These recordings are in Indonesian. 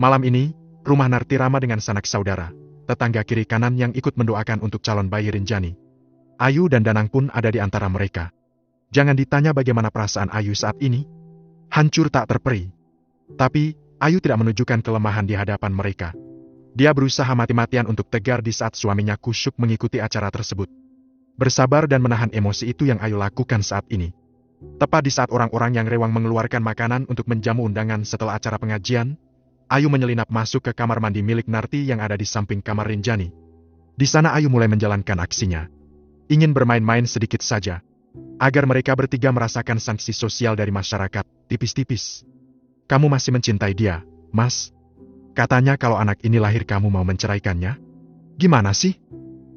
Malam ini, rumah Narti ramai dengan sanak saudara, tetangga kiri kanan yang ikut mendoakan untuk calon bayi Rinjani. Ayu dan Danang pun ada di antara mereka. Jangan ditanya bagaimana perasaan Ayu saat ini. Hancur tak terperi. Tapi, Ayu tidak menunjukkan kelemahan di hadapan mereka. Dia berusaha mati-matian untuk tegar di saat suaminya kusyuk mengikuti acara tersebut. Bersabar dan menahan emosi itu yang Ayu lakukan saat ini. Tepat di saat orang-orang yang rewang mengeluarkan makanan untuk menjamu undangan setelah acara pengajian, Ayu menyelinap masuk ke kamar mandi milik Narti yang ada di samping kamar Rinjani. Di sana Ayu mulai menjalankan aksinya. Ingin bermain-main sedikit saja. Agar mereka bertiga merasakan sanksi sosial dari masyarakat, tipis-tipis. Kamu masih mencintai dia, Mas? Katanya kalau anak ini lahir kamu mau menceraikannya? Gimana sih?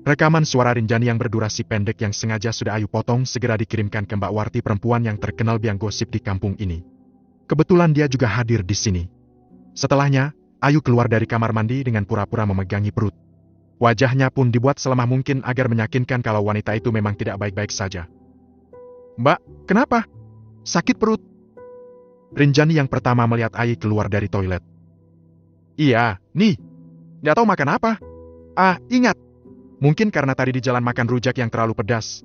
Rekaman suara Rinjani yang berdurasi pendek yang sengaja sudah Ayu potong segera dikirimkan ke Mbak Warti, perempuan yang terkenal biang gosip di kampung ini. Kebetulan dia juga hadir di sini. Setelahnya, Ayu keluar dari kamar mandi dengan pura-pura memegangi perut. Wajahnya pun dibuat selemah mungkin agar meyakinkan kalau wanita itu memang tidak baik-baik saja. Mbak, kenapa? Sakit perut? Rinjani yang pertama melihat Ayu keluar dari toilet. Iya, nih. Nggak tahu makan apa. Ingat. Mungkin karena tadi di jalan makan rujak yang terlalu pedas.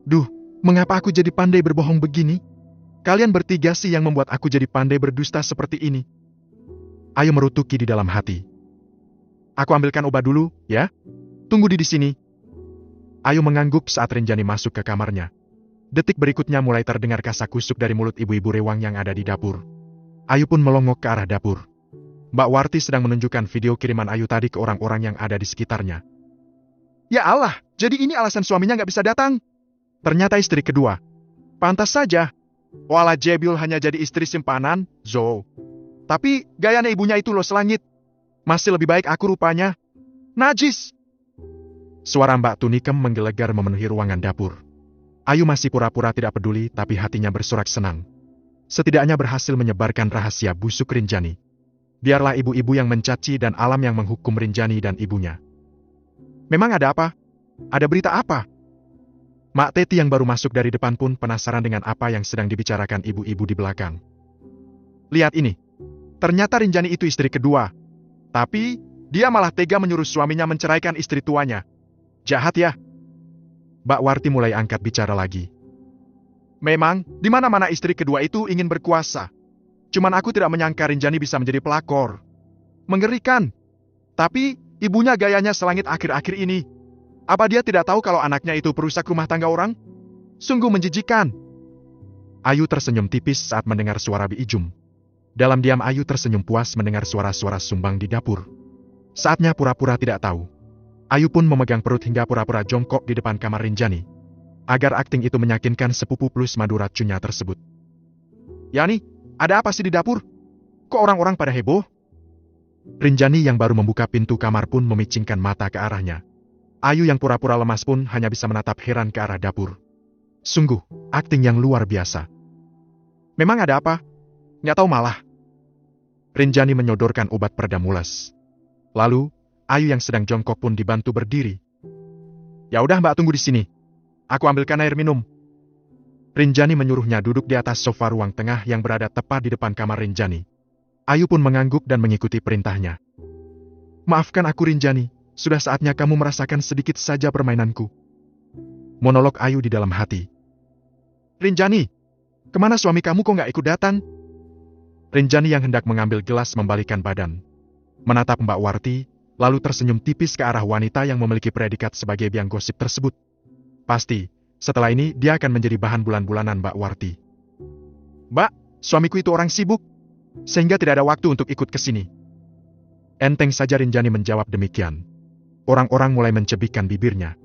Duh, mengapa aku jadi pandai berbohong begini? Kalian bertiga sih yang membuat aku jadi pandai berdusta seperti ini. Ayu merutuki di dalam hati. Aku ambilkan obat dulu, ya? Tunggu di sini. Ayu mengangguk saat Rinjani masuk ke kamarnya. Detik berikutnya mulai terdengar kasak-kusuk dari mulut ibu-ibu rewang yang ada di dapur. Ayu pun melongok ke arah dapur. Mbak Warti sedang menunjukkan video kiriman Ayu tadi ke orang-orang yang ada di sekitarnya. Ya Allah, jadi ini alasan suaminya nggak bisa datang. Ternyata istri kedua. Pantas saja. Walah Jebil hanya jadi istri simpanan, Zo. Tapi gayanya ibunya itu loh selangit. Masih lebih baik aku rupanya. Najis. Suara Mbak Tunikem menggelegar memenuhi ruangan dapur. Ayu masih pura-pura tidak peduli tapi hatinya bersorak senang. Setidaknya berhasil menyebarkan rahasia busuk Rinjani. Biarlah ibu-ibu yang mencaci dan alam yang menghukum Rinjani dan ibunya. Memang ada apa? Ada berita apa? Mak Teti yang baru masuk dari depan pun penasaran dengan apa yang sedang dibicarakan ibu-ibu di belakang. Lihat ini. Ternyata Rinjani itu istri kedua. Tapi, dia malah tega menyuruh suaminya menceraikan istri tuanya. Jahat ya? Mbak Warti mulai angkat bicara lagi. Memang, di mana-mana istri kedua itu ingin berkuasa. Cuman aku tidak menyangka Rinjani bisa menjadi pelakor. Mengerikan. Tapi, ibunya gayanya selangit akhir-akhir ini. Apa dia tidak tahu kalau anaknya itu perusak rumah tangga orang? Sungguh menjijikan. Ayu tersenyum tipis saat mendengar suara Bi Ijum. Dalam diam Ayu tersenyum puas mendengar suara-suara sumbang di dapur. Saatnya pura-pura tidak tahu. Ayu pun memegang perut hingga pura-pura jongkok di depan kamar Rinjani. Agar akting itu meyakinkan sepupu plus madu racunnya tersebut. Yani, ada apa sih di dapur? Kok orang-orang pada heboh? Rinjani yang baru membuka pintu kamar pun memicingkan mata ke arahnya. Ayu yang pura-pura lemas pun hanya bisa menatap heran ke arah dapur. Sungguh, akting yang luar biasa. Memang ada apa? Nggak tahu malah. Rinjani menyodorkan obat peredam mules. Lalu, Ayu yang sedang jongkok pun dibantu berdiri. Ya udah Mbak, tunggu di sini. Aku ambilkan air minum. Rinjani menyuruhnya duduk di atas sofa ruang tengah yang berada tepat di depan kamar Rinjani. Ayu pun mengangguk dan mengikuti perintahnya. Maafkan aku Rinjani, sudah saatnya kamu merasakan sedikit saja permainanku. Monolog Ayu di dalam hati. Rinjani, kemana suami kamu kok nggak ikut datang? Rinjani yang hendak mengambil gelas membalikan badan. Menatap Mbak Warti, lalu tersenyum tipis ke arah wanita yang memiliki predikat sebagai biang gosip tersebut. Pasti, setelah ini dia akan menjadi bahan bulan-bulanan Mbak Warti. Mbak, suamiku itu orang sibuk, sehingga tidak ada waktu untuk ikut ke sini. Enteng saja Rinjani menjawab demikian. Orang-orang mulai mencebikkan bibirnya.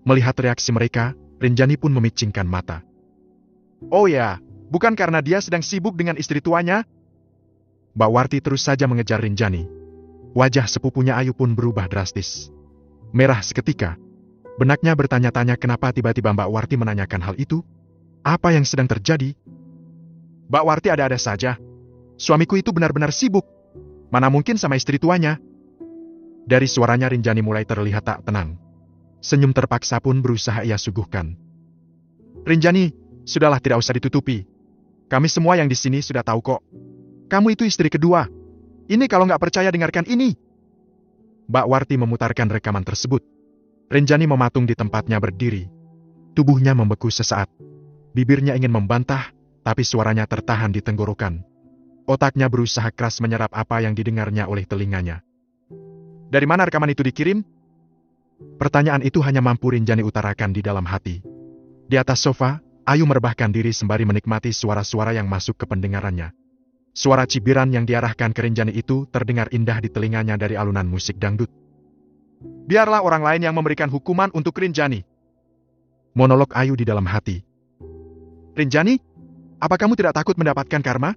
Melihat reaksi mereka, Rinjani pun memicingkan mata. Oh ya, bukan karena dia sedang sibuk dengan istri tuanya? Mbak Warti terus saja mengejar Rinjani. Wajah sepupunya Ayu pun berubah drastis. Merah seketika. Benaknya bertanya-tanya kenapa tiba-tiba Mbak Warti menanyakan hal itu. Apa yang sedang terjadi? Mbak Warti ada-ada saja. Suamiku itu benar-benar sibuk. Mana mungkin sama istri tuanya? Dari suaranya Rinjani mulai terlihat tak tenang. Senyum terpaksa pun berusaha ia suguhkan. Rinjani, sudahlah tidak usah ditutupi. Kami semua yang di sini sudah tahu kok. Kamu itu istri kedua. Ini kalau nggak percaya dengarkan ini. Mbak Warti memutarkan rekaman tersebut. Renjani mematung di tempatnya berdiri. Tubuhnya membeku sesaat. Bibirnya ingin membantah, tapi suaranya tertahan di tenggorokan. Otaknya berusaha keras menyerap apa yang didengarnya oleh telinganya. Dari mana rekaman itu dikirim? Pertanyaan itu hanya mampu Renjani utarakan di dalam hati. Di atas sofa, Ayu merebahkan diri sembari menikmati suara-suara yang masuk ke pendengarannya. Suara cibiran yang diarahkan ke Renjani itu terdengar indah di telinganya dari alunan musik dangdut. Biarlah orang lain yang memberikan hukuman untuk Renjani. Monolog Ayu di dalam hati. Renjani, apa kamu tidak takut mendapatkan karma?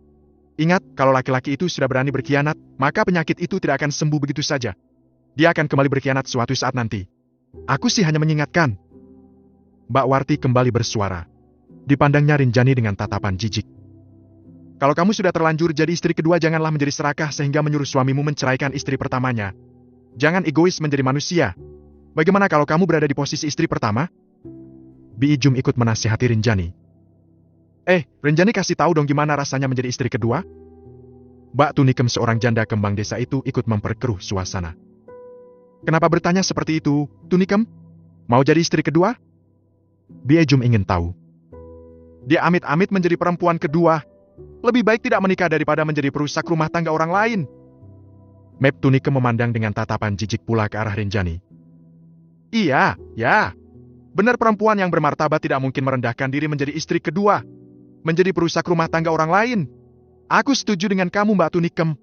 Ingat, kalau laki-laki itu sudah berani berkhianat, maka penyakit itu tidak akan sembuh begitu saja. Dia akan kembali berkhianat suatu saat nanti. Aku sih hanya mengingatkan. Mbak Warti kembali bersuara. Dipandangnya Renjani dengan tatapan jijik. Kalau kamu sudah terlanjur jadi istri kedua, janganlah menjadi serakah sehingga menyuruh suamimu menceraikan istri pertamanya. Jangan egois menjadi manusia. Bagaimana kalau kamu berada di posisi istri pertama? Bi Ijum ikut menasihati Renjani. Renjani kasih tahu dong gimana rasanya menjadi istri kedua? Mbak Tunikem, seorang janda kembang desa itu, ikut memperkeruh suasana. Kenapa bertanya seperti itu, Tunikem? Mau jadi istri kedua? Bi Ijum ingin tahu. Dia amit-amit menjadi perempuan kedua. Lebih baik tidak menikah daripada menjadi perusak rumah tangga orang lain. Mep Tunikem memandang dengan tatapan jijik pula ke arah Renjani. Iya, ya. Benar, perempuan yang bermartabat tidak mungkin merendahkan diri menjadi istri kedua. Menjadi perusak rumah tangga orang lain. Aku setuju dengan kamu, Mbak Tunikem.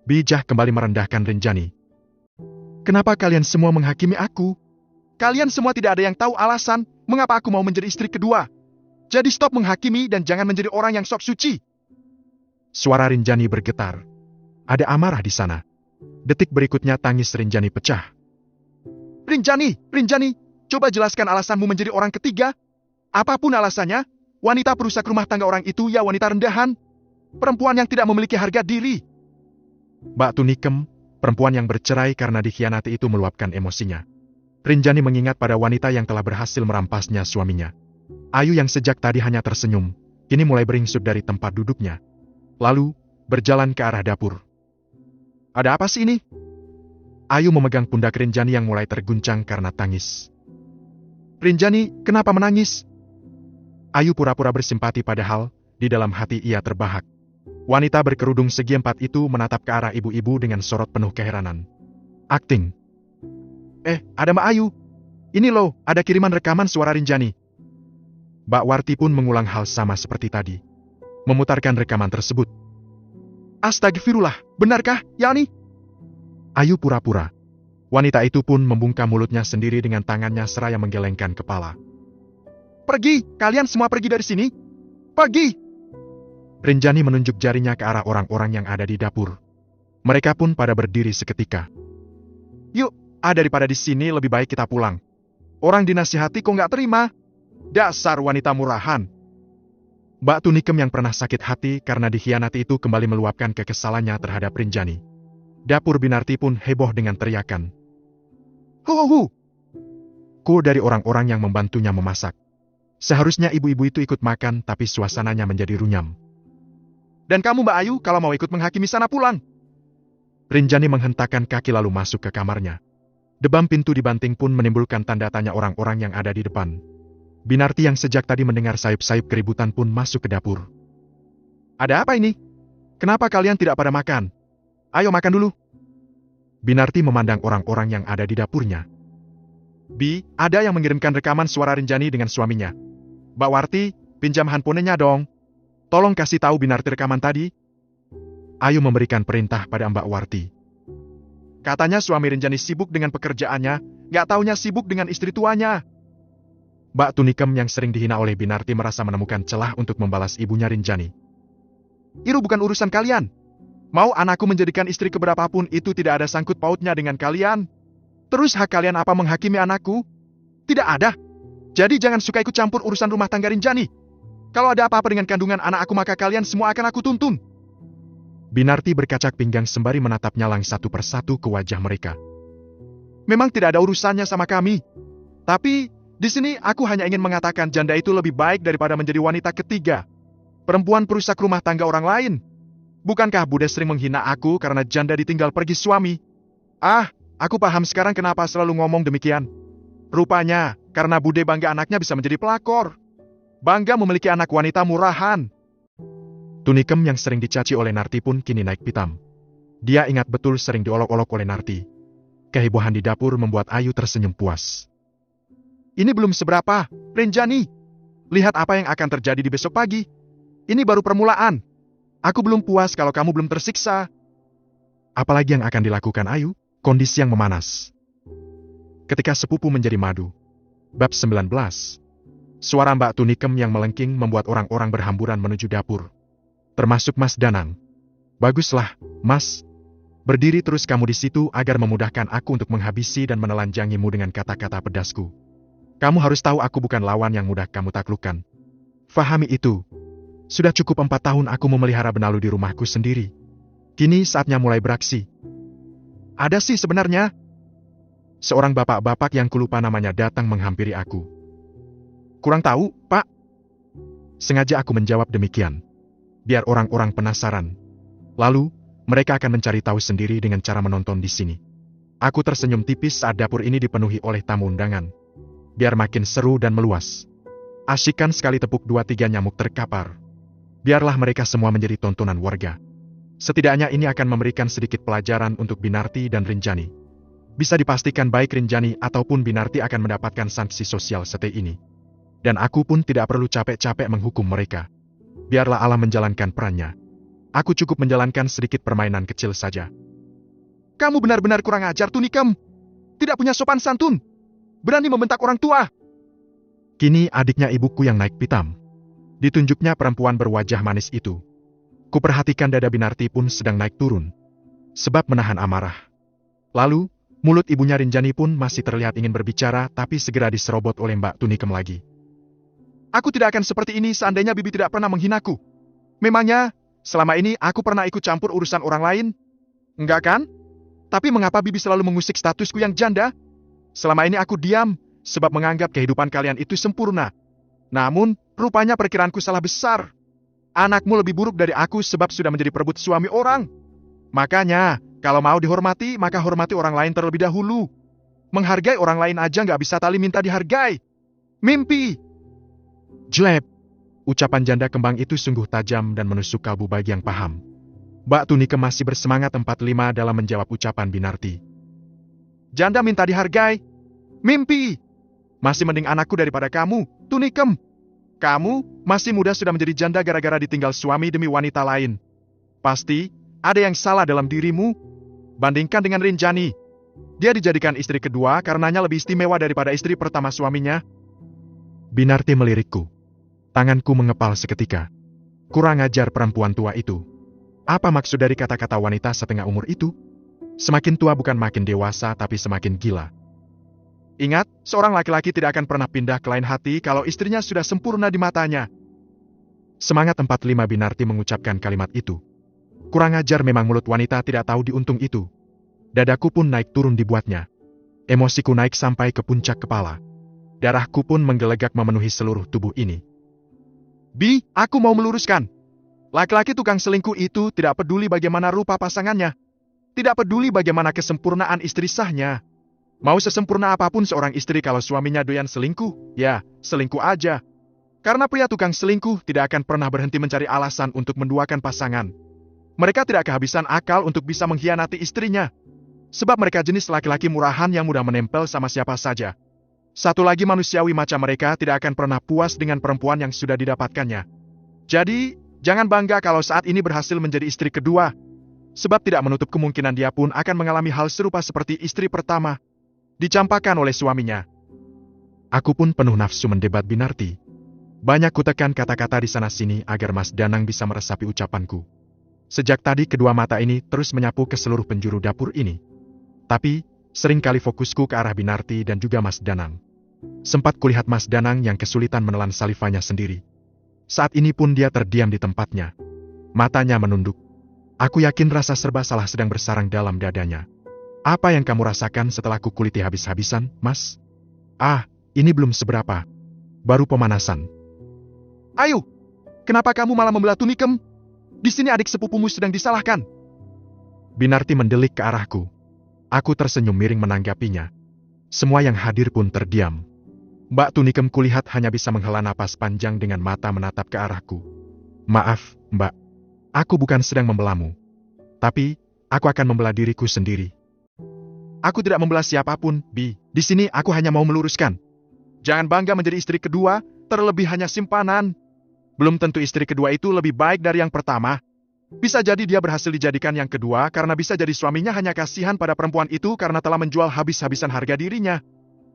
Bijah kembali merendahkan Renjani. Kenapa kalian semua menghakimi aku? Kalian semua tidak ada yang tahu alasan mengapa aku mau menjadi istri kedua. Jadi stop menghakimi dan jangan menjadi orang yang sok suci. Suara Renjani bergetar. Ada amarah di sana. Detik berikutnya tangis Renjani pecah. Renjani, coba jelaskan alasanmu menjadi orang ketiga. Apapun alasannya, wanita perusak rumah tangga orang itu ya wanita rendahan. Perempuan yang tidak memiliki harga diri. Mbak Tunikem, perempuan yang bercerai karena dikhianati itu, meluapkan emosinya. Renjani mengingat pada wanita yang telah berhasil merampasnya suaminya. Ayu yang sejak tadi hanya tersenyum, kini mulai beringsut dari tempat duduknya. Lalu, berjalan ke arah dapur. Ada apa sih ini? Ayu memegang pundak Renjani yang mulai terguncang karena tangis. Renjani, kenapa menangis? Ayu pura-pura bersimpati padahal, di dalam hati ia terbahak. Wanita berkerudung segi empat itu menatap ke arah ibu-ibu dengan sorot penuh keheranan. Akting. Ada Mbak Ayu. Ini loh, ada kiriman rekaman suara Renjani. Mbak Warti pun mengulang hal sama seperti tadi. Memutarkan rekaman tersebut. Astagfirullah, benarkah, Yani? Ayu pura-pura. Wanita itu pun membungkam mulutnya sendiri dengan tangannya seraya menggelengkan kepala. Pergi, kalian semua pergi dari sini. Pergi! Renjani menunjuk jarinya ke arah orang-orang yang ada di dapur. Mereka pun pada berdiri seketika. Yuk, daripada di sini lebih baik kita pulang. Orang dinasihati kok nggak terima. Dasar wanita murahan. Mbak Tunikem yang pernah sakit hati karena dikhianati itu kembali meluapkan kekesalannya terhadap Renjani. Dapur Binarti pun heboh dengan teriakan. Hu! Ko dari orang-orang yang membantunya memasak. Seharusnya ibu-ibu itu ikut makan, tapi suasananya menjadi runyam. Dan kamu, Mbak Ayu, kalau mau ikut menghakimi sana pulang. Renjani menghentakkan kaki lalu masuk ke kamarnya. Debam pintu dibanting pun menimbulkan tanda tanya orang-orang yang ada di depan. Binarti yang sejak tadi mendengar sayup-sayup keributan pun masuk ke dapur. Ada apa ini? Kenapa kalian tidak pada makan? Ayo makan dulu. Binarti memandang orang-orang yang ada di dapurnya. Bi, ada yang mengirimkan rekaman suara Renjani dengan suaminya. Mbak Warti, pinjam handphonenya dong. Tolong kasih tahu Binarti rekaman tadi. Ayu memberikan perintah pada Mbak Warti. Katanya suami Renjani sibuk dengan pekerjaannya, gak taunya sibuk dengan istri tuanya. Mbak Tunikem yang sering dihina oleh Binarti merasa menemukan celah untuk membalas ibunya Renjani. Itu bukan urusan kalian. Mau anakku menjadikan istri keberapapun itu tidak ada sangkut pautnya dengan kalian. Terus hak kalian apa menghakimi anakku? Tidak ada. Jadi jangan suka ikut campur urusan rumah tangga Renjani. Kalau ada apa-apa dengan kandungan anak aku maka kalian semua akan aku tuntun. Binarti berkacak pinggang sembari menatap nyalang satu persatu ke wajah mereka. Memang tidak ada urusannya sama kami. Tapi, di sini aku hanya ingin mengatakan janda itu lebih baik daripada menjadi wanita ketiga. Perempuan perusak rumah tangga orang lain. Bukankah Bude sering menghina aku karena janda ditinggal pergi suami? Ah, aku paham sekarang kenapa selalu ngomong demikian. Rupanya, karena Bude bangga anaknya bisa menjadi pelakor. Bangga memiliki anak wanita murahan. Tunikem yang sering dicaci oleh Narti pun kini naik pitam. Dia ingat betul sering diolok-olok oleh Narti. Kehebohan di dapur membuat Ayu tersenyum puas. Ini belum seberapa, Renjani. Lihat apa yang akan terjadi di besok pagi. Ini baru permulaan. Aku belum puas kalau kamu belum tersiksa. Apalagi yang akan dilakukan Ayu? Kondisi yang memanas. Ketika sepupu menjadi madu. Bab 19. Suara Mbak Tunikem yang melengking membuat orang-orang berhamburan menuju dapur. Termasuk Mas Danang. Baguslah, Mas. Berdiri terus kamu di situ agar memudahkan aku untuk menghabisi dan menelanjangimu dengan kata-kata pedasku. Kamu harus tahu aku bukan lawan yang mudah kamu taklukkan. Fahami itu. Sudah cukup 4 tahun aku memelihara benalu di rumahku sendiri. Kini saatnya mulai beraksi. Ada sih sebenarnya. Seorang bapak-bapak yang kulupa namanya datang menghampiri aku. Kurang tahu, Pak. Sengaja aku menjawab demikian. Biar orang-orang penasaran. Lalu, mereka akan mencari tahu sendiri dengan cara menonton di sini. Aku tersenyum tipis saat dapur ini dipenuhi oleh tamu undangan. Biar makin seru dan meluas. Asyikan sekali tepuk 2-3 nyamuk terkapar. Biarlah mereka semua menjadi tontonan warga. Setidaknya ini akan memberikan sedikit pelajaran untuk Binarti dan Rinjani. Bisa dipastikan baik Rinjani ataupun Binarti akan mendapatkan sanksi sosial seperti ini. Dan aku pun tidak perlu capek-capek menghukum mereka. Biarlah Allah menjalankan perannya. Aku cukup menjalankan sedikit permainan kecil saja. Kamu benar-benar kurang ajar, Tunikem. Tidak punya sopan santun. Berani membentak orang tua. Kini adiknya ibuku yang naik pitam. Ditunjuknya perempuan berwajah manis itu. Kuperhatikan dada Binarti pun sedang naik turun. Sebab menahan amarah. Lalu, mulut ibunya Rinjani pun masih terlihat ingin berbicara tapi segera diserobot oleh Mbak Tunikem lagi. Aku tidak akan seperti ini seandainya Bibi tidak pernah menghinaku. Memangnya, selama ini aku pernah ikut campur urusan orang lain? Enggak kan? Tapi mengapa Bibi selalu mengusik statusku yang janda? Selama ini aku diam, sebab menganggap kehidupan kalian itu sempurna. Namun, rupanya perkiraanku salah besar. Anakmu lebih buruk dari aku sebab sudah menjadi perebut suami orang. Makanya, kalau mau dihormati, maka hormati orang lain terlebih dahulu. Menghargai orang lain aja nggak bisa tali minta dihargai. Mimpi! Jelek! Ucapan janda kembang itu sungguh tajam dan menusuk kalbu bagi yang paham. Mbak Tunikem masih bersemangat 45 dalam menjawab ucapan Binarti. Janda minta dihargai. Mimpi! Masih mending anakku daripada kamu, Tunikem. Kamu masih muda sudah menjadi janda gara-gara ditinggal suami demi wanita lain. Pasti ada yang salah dalam dirimu. Bandingkan dengan Rinjani. Dia dijadikan istri kedua karenanya lebih istimewa daripada istri pertama suaminya. Binarti melirikku. Tanganku mengepal seketika. Kurang ajar perempuan tua itu. Apa maksud dari kata-kata wanita setengah umur itu? Semakin tua bukan makin dewasa tapi semakin gila. Ingat, seorang laki-laki tidak akan pernah pindah ke lain hati kalau istrinya sudah sempurna di matanya. Semangat 45 Binarti mengucapkan kalimat itu. Kurang ajar memang mulut wanita tidak tahu diuntung itu. Dadaku pun naik turun dibuatnya. Emosiku naik sampai ke puncak kepala. Darahku pun menggelegak memenuhi seluruh tubuh ini. Bi, aku mau meluruskan. Laki-laki tukang selingkuh itu tidak peduli bagaimana rupa pasangannya. Tidak peduli bagaimana kesempurnaan istri sahnya. Mau sesempurna apapun seorang istri kalau suaminya doyan selingkuh, ya, selingkuh aja. Karena pria tukang selingkuh tidak akan pernah berhenti mencari alasan untuk menduakan pasangan. Mereka tidak kehabisan akal untuk bisa mengkhianati istrinya. Sebab mereka jenis laki-laki murahan yang mudah menempel sama siapa saja. Satu lagi manusiawi macam mereka tidak akan pernah puas dengan perempuan yang sudah didapatkannya. Jadi, jangan bangga kalau saat ini berhasil menjadi istri kedua. Sebab tidak menutup kemungkinan dia pun akan mengalami hal serupa seperti istri pertama. Dicampakkan oleh suaminya. Aku pun penuh nafsu mendebat Binarti. Banyak kutekan kata-kata di sana-sini agar Mas Danang bisa meresapi ucapanku. Sejak tadi kedua mata ini terus menyapu ke seluruh penjuru dapur ini. Tapi, seringkali fokusku ke arah Binarti dan juga Mas Danang. Sempat kulihat Mas Danang yang kesulitan menelan salivanya sendiri. Saat ini pun dia terdiam di tempatnya. Matanya menunduk. Aku yakin rasa serba salah sedang bersarang dalam dadanya. Apa yang kamu rasakan setelah kukuliti habis-habisan, Mas? Ah, ini belum seberapa. Baru pemanasan. Ayo, kenapa kamu malah membelah Tunikem? Di sini adik sepupumu sedang disalahkan. Binarti mendelik ke arahku. Aku tersenyum miring menanggapinya. Semua yang hadir pun terdiam. Mbak Tunikem kulihat hanya bisa menghela napas panjang dengan mata menatap ke arahku. Maaf, Mbak. Aku bukan sedang membelamu. Tapi, aku akan membela diriku sendiri. Aku tidak membela siapapun, Bi. Di sini aku hanya mau meluruskan. Jangan bangga menjadi istri kedua, terlebih hanya simpanan. Belum tentu istri kedua itu lebih baik dari yang pertama. Bisa jadi dia berhasil dijadikan yang kedua karena bisa jadi suaminya hanya kasihan pada perempuan itu karena telah menjual habis-habisan harga dirinya.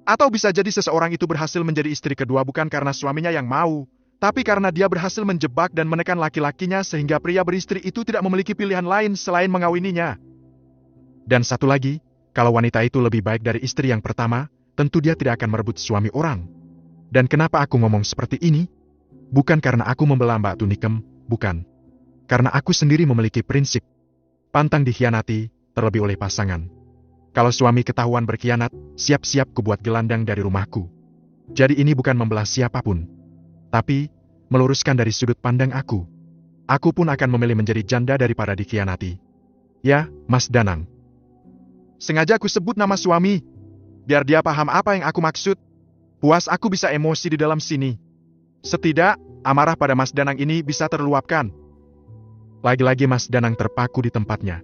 Atau bisa jadi seseorang itu berhasil menjadi istri kedua bukan karena suaminya yang mau, tapi karena dia berhasil menjebak dan menekan laki-lakinya sehingga pria beristri itu tidak memiliki pilihan lain selain mengawininya. Dan satu lagi, kalau wanita itu lebih baik dari istri yang pertama, tentu dia tidak akan merebut suami orang. Dan kenapa aku ngomong seperti ini? Bukan karena aku membela Mbak Tunikem, bukan. Karena aku sendiri memiliki prinsip. Pantang dikhianati, terlebih oleh pasangan. Kalau suami ketahuan berkhianat, siap-siap ku buat gelandang dari rumahku. Jadi ini bukan membelah siapapun. Tapi, meluruskan dari sudut pandang aku. Aku pun akan memilih menjadi janda daripada dikhianati. Ya, Mas Danang. Sengaja aku sebut nama suami. Biar dia paham apa yang aku maksud. Puas aku bisa emosi di dalam sini. Setidak, amarah pada Mas Danang ini bisa terluapkan. Lagi-lagi Mas Danang terpaku di tempatnya.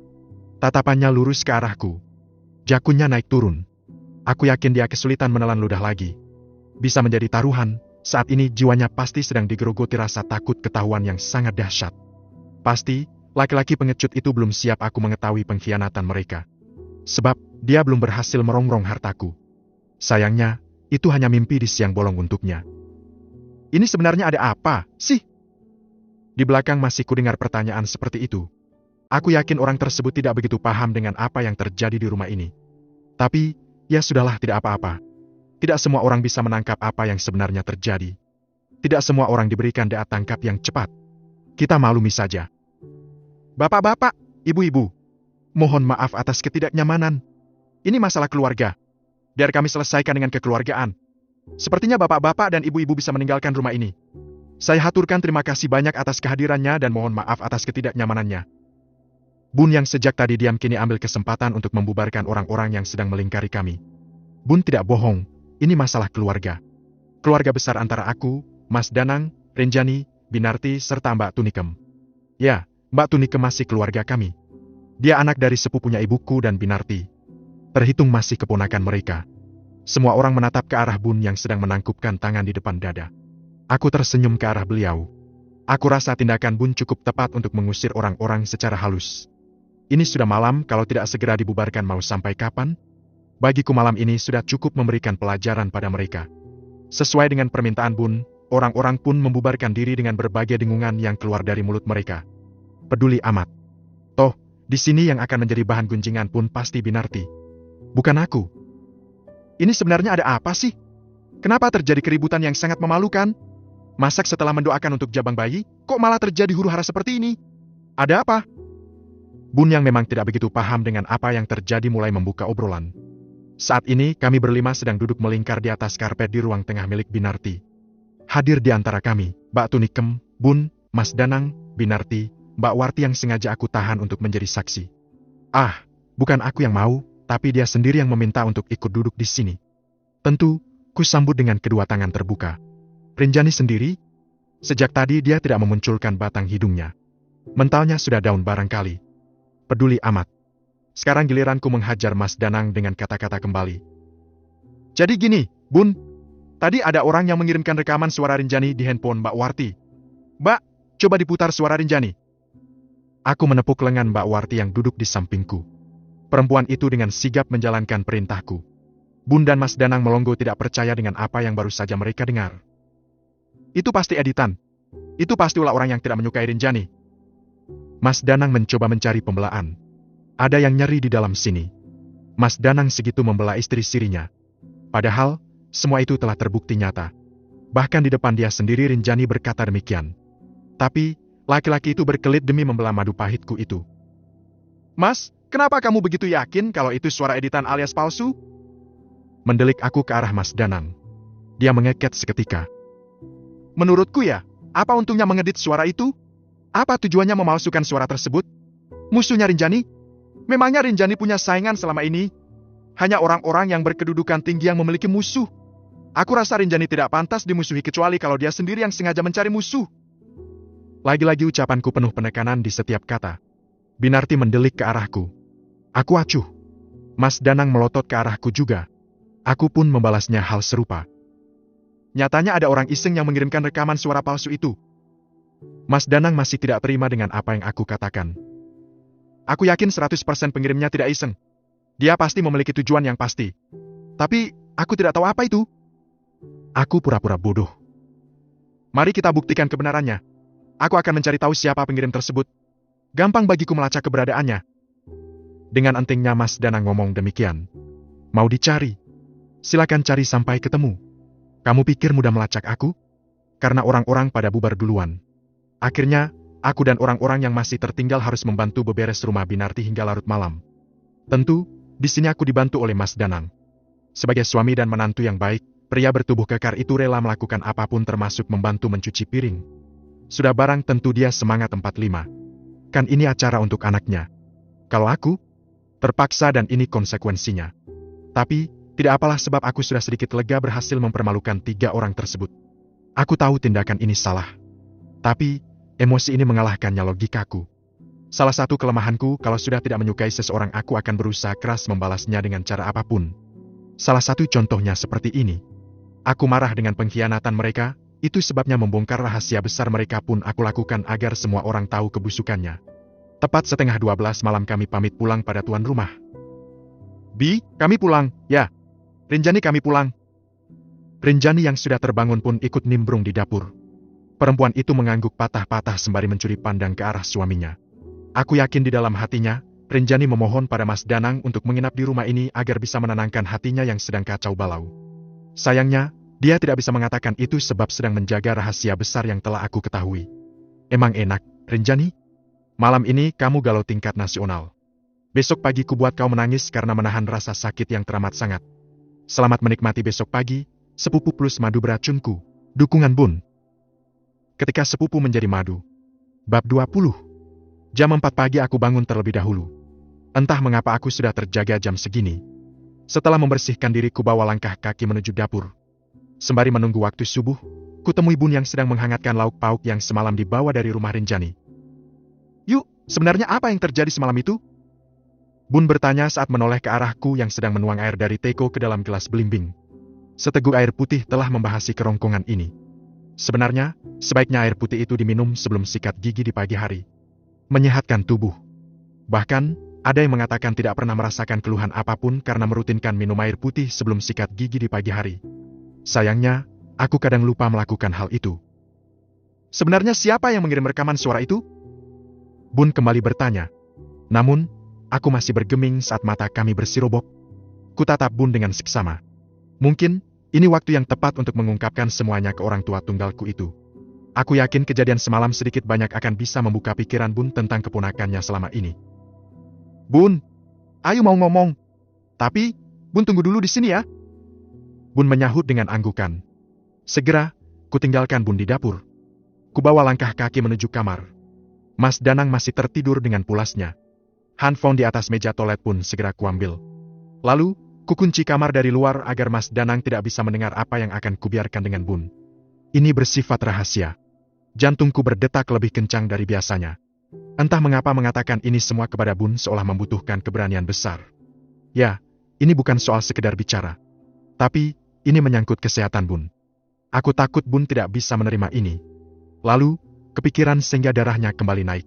Tatapannya lurus ke arahku. Jakunnya naik turun. Aku yakin dia kesulitan menelan ludah lagi. Bisa menjadi taruhan, saat ini jiwanya pasti sedang digerogoti rasa takut ketahuan yang sangat dahsyat. Pasti, laki-laki pengecut itu belum siap aku mengetahui pengkhianatan mereka. Sebab, dia belum berhasil merongrong hartaku. Sayangnya, itu hanya mimpi di siang bolong untuknya. Ini sebenarnya ada apa, sih? Di belakang masih kudengar pertanyaan seperti itu. Aku yakin orang tersebut tidak begitu paham dengan apa yang terjadi di rumah ini. Tapi, ya sudahlah tidak apa-apa. Tidak semua orang bisa menangkap apa yang sebenarnya terjadi. Tidak semua orang diberikan daya tangkap yang cepat. Kita maklumi saja. Bapak-bapak, ibu-ibu, mohon maaf atas ketidaknyamanan. Ini masalah keluarga. Biar kami selesaikan dengan kekeluargaan. Sepertinya bapak-bapak dan ibu-ibu bisa meninggalkan rumah ini. Saya haturkan terima kasih banyak atas kehadirannya dan mohon maaf atas ketidaknyamanannya. Bun yang sejak tadi diam kini ambil kesempatan untuk membubarkan orang-orang yang sedang melingkari kami. Bun tidak bohong, ini masalah keluarga. Keluarga besar antara aku, Mas Danang, Renjani, Binarti, serta Mbak Tunikem. Ya, Mbak Tunikem masih keluarga kami. Dia anak dari sepupunya ibuku dan Binarti. Terhitung masih keponakan mereka. Semua orang menatap ke arah Bun yang sedang menangkupkan tangan di depan dada. Aku tersenyum ke arah beliau. Aku rasa tindakan Bun cukup tepat untuk mengusir orang-orang secara halus. Ini sudah malam, kalau tidak segera dibubarkan mau sampai kapan? Bagiku malam ini sudah cukup memberikan pelajaran pada mereka. Sesuai dengan permintaan Bun, orang-orang pun membubarkan diri dengan berbagai dengungan yang keluar dari mulut mereka. Peduli amat. Toh, di sini yang akan menjadi bahan gunjingan pun pasti Binarti. Bukan aku. Ini sebenarnya ada apa sih? Kenapa terjadi keributan yang sangat memalukan? Masak setelah mendoakan untuk jabang bayi, kok malah terjadi huru-hara seperti ini? Ada apa? Bun yang memang tidak begitu paham dengan apa yang terjadi mulai membuka obrolan. Saat ini kami berlima sedang duduk melingkar di atas karpet di ruang tengah milik Binarti. Hadir di antara kami, Mbak Tunikem, Bun, Mas Danang, Binarti, Mbak Warti yang sengaja aku tahan untuk menjadi saksi. Ah, bukan aku yang mau, tapi dia sendiri yang meminta untuk ikut duduk di sini. Tentu, ku sambut dengan kedua tangan terbuka. Renjani sendiri, sejak tadi dia tidak memunculkan batang hidungnya. Mentalnya sudah down barangkali. Peduli amat. Sekarang giliranku menghajar Mas Danang dengan kata-kata kembali. Jadi gini, Bun. Tadi ada orang yang mengirimkan rekaman suara Renjani di handphone Mbak Warti. Mbak, coba diputar suara Renjani. Aku menepuk lengan Mbak Warti yang duduk di sampingku. Perempuan itu dengan sigap menjalankan perintahku. Bun dan Mas Danang melongo tidak percaya dengan apa yang baru saja mereka dengar. Itu pasti editan. Itu pasti ulah orang yang tidak menyukai Renjani. Mas Danang mencoba mencari pembelaan. Ada yang nyeri di dalam sini. Mas Danang segitu membela istri sirinya. Padahal, semua itu telah terbukti nyata. Bahkan di depan dia sendiri Renjani berkata demikian. Tapi, laki-laki itu berkelit demi membela madu pahitku itu. Mas, kenapa kamu begitu yakin kalau itu suara editan alias palsu? Mendelik aku ke arah Mas Danang. Dia mengeket seketika. Menurutku ya, apa untungnya mengedit suara itu? Apa tujuannya memalsukan suara tersebut? Musuhnya Rinjani? Memangnya Rinjani punya saingan selama ini? Hanya orang-orang yang berkedudukan tinggi yang memiliki musuh. Aku rasa Rinjani tidak pantas dimusuhi kecuali kalau dia sendiri yang sengaja mencari musuh. Lagi-lagi ucapanku penuh penekanan di setiap kata. Binarti mendelik ke arahku. Aku acuh. Mas Danang melotot ke arahku juga. Aku pun membalasnya hal serupa. Nyatanya ada orang iseng yang mengirimkan rekaman suara palsu itu. Mas Danang masih tidak terima dengan apa yang aku katakan. Aku yakin 100% pengirimnya tidak iseng. Dia pasti memiliki tujuan yang pasti. Tapi, aku tidak tahu apa itu. Aku pura-pura bodoh. Mari kita buktikan kebenarannya. Aku akan mencari tahu siapa pengirim tersebut. Gampang bagiku melacak keberadaannya. Dengan entingnya Mas Danang ngomong demikian. Mau dicari? Silakan cari sampai ketemu. Kamu pikir mudah melacak aku? Karena orang-orang pada bubar duluan. Akhirnya, aku dan orang-orang yang masih tertinggal harus membantu beberes rumah Binarti hingga larut malam. Tentu, di sini aku dibantu oleh Mas Danang. Sebagai suami dan menantu yang baik, pria bertubuh kekar itu rela melakukan apapun termasuk membantu mencuci piring. Sudah barang tentu dia semangat 45. Kan ini acara untuk anaknya. Kalau aku, terpaksa dan ini konsekuensinya. Tapi, tidak apalah sebab aku sudah sedikit lega berhasil mempermalukan 3 orang tersebut. Aku tahu tindakan ini salah. Tapi, emosi ini mengalahkannya logikaku. Salah satu kelemahanku kalau sudah tidak menyukai seseorang aku akan berusaha keras membalasnya dengan cara apapun. Salah satu contohnya seperti ini. Aku marah dengan pengkhianatan mereka, itu sebabnya membongkar rahasia besar mereka pun aku lakukan agar semua orang tahu kebusukannya. Tepat 11:30 malam kami pamit pulang pada tuan rumah. Bi, kami pulang, ya. Rinjani kami pulang. Rinjani yang sudah terbangun pun ikut nimbrung di dapur. Perempuan itu mengangguk patah-patah sembari mencuri pandang ke arah suaminya. Aku yakin di dalam hatinya, Rinjani memohon pada Mas Danang untuk menginap di rumah ini agar bisa menenangkan hatinya yang sedang kacau balau. Sayangnya, dia tidak bisa mengatakan itu sebab sedang menjaga rahasia besar yang telah aku ketahui. Emang enak, Rinjani? Malam ini kamu galau tingkat nasional. Besok pagi ku buat kau menangis karena menahan rasa sakit yang teramat sangat. Selamat menikmati besok pagi, sepupu plus madu beracunku. Dukungan Bun. Ketika sepupu menjadi madu. Bab 20. Jam 4 pagi aku bangun terlebih dahulu. Entah mengapa aku sudah terjaga jam segini. Setelah membersihkan diri ku bawa langkah kaki menuju dapur. Sembari menunggu waktu subuh, ku temui Bun yang sedang menghangatkan lauk pauk yang semalam dibawa dari rumah Rinjani. Yuk, sebenarnya apa yang terjadi semalam itu? Bun bertanya saat menoleh ke arahku yang sedang menuang air dari teko ke dalam gelas belimbing. Seteguk air putih telah membahasi kerongkongan ini. Sebenarnya, sebaiknya air putih itu diminum sebelum sikat gigi di pagi hari. Menyehatkan tubuh. Bahkan, ada yang mengatakan tidak pernah merasakan keluhan apapun karena merutinkan minum air putih sebelum sikat gigi di pagi hari. Sayangnya, aku kadang lupa melakukan hal itu. Sebenarnya siapa yang mengirim rekaman suara itu? Bun kembali bertanya. Namun, aku masih bergeming saat mata kami bersirobok. Kutatap Bun dengan seksama. Mungkin, ini waktu yang tepat untuk mengungkapkan semuanya ke orang tua tunggalku itu. Aku yakin kejadian semalam sedikit banyak akan bisa membuka pikiran Bun tentang keponakannya selama ini. Bun, ayo mau ngomong. Tapi, Bun tunggu dulu di sini ya. Bun menyahut dengan anggukan. Segera, kutinggalkan Bun di dapur. Kubawa langkah kaki menuju kamar. Mas Danang masih tertidur dengan pulasnya. Handphone di atas meja toilet pun segera kuambil. Lalu, kukunci kamar dari luar agar Mas Danang tidak bisa mendengar apa yang akan kubiarkan dengan Bun. Ini bersifat rahasia. Jantungku berdetak lebih kencang dari biasanya. Entah mengapa mengatakan ini semua kepada Bun seolah membutuhkan keberanian besar. Ya, ini bukan soal sekedar bicara. Tapi, ini menyangkut kesehatan Bun. Aku takut Bun tidak bisa menerima ini. Lalu, kepikiran sehingga darahnya kembali naik.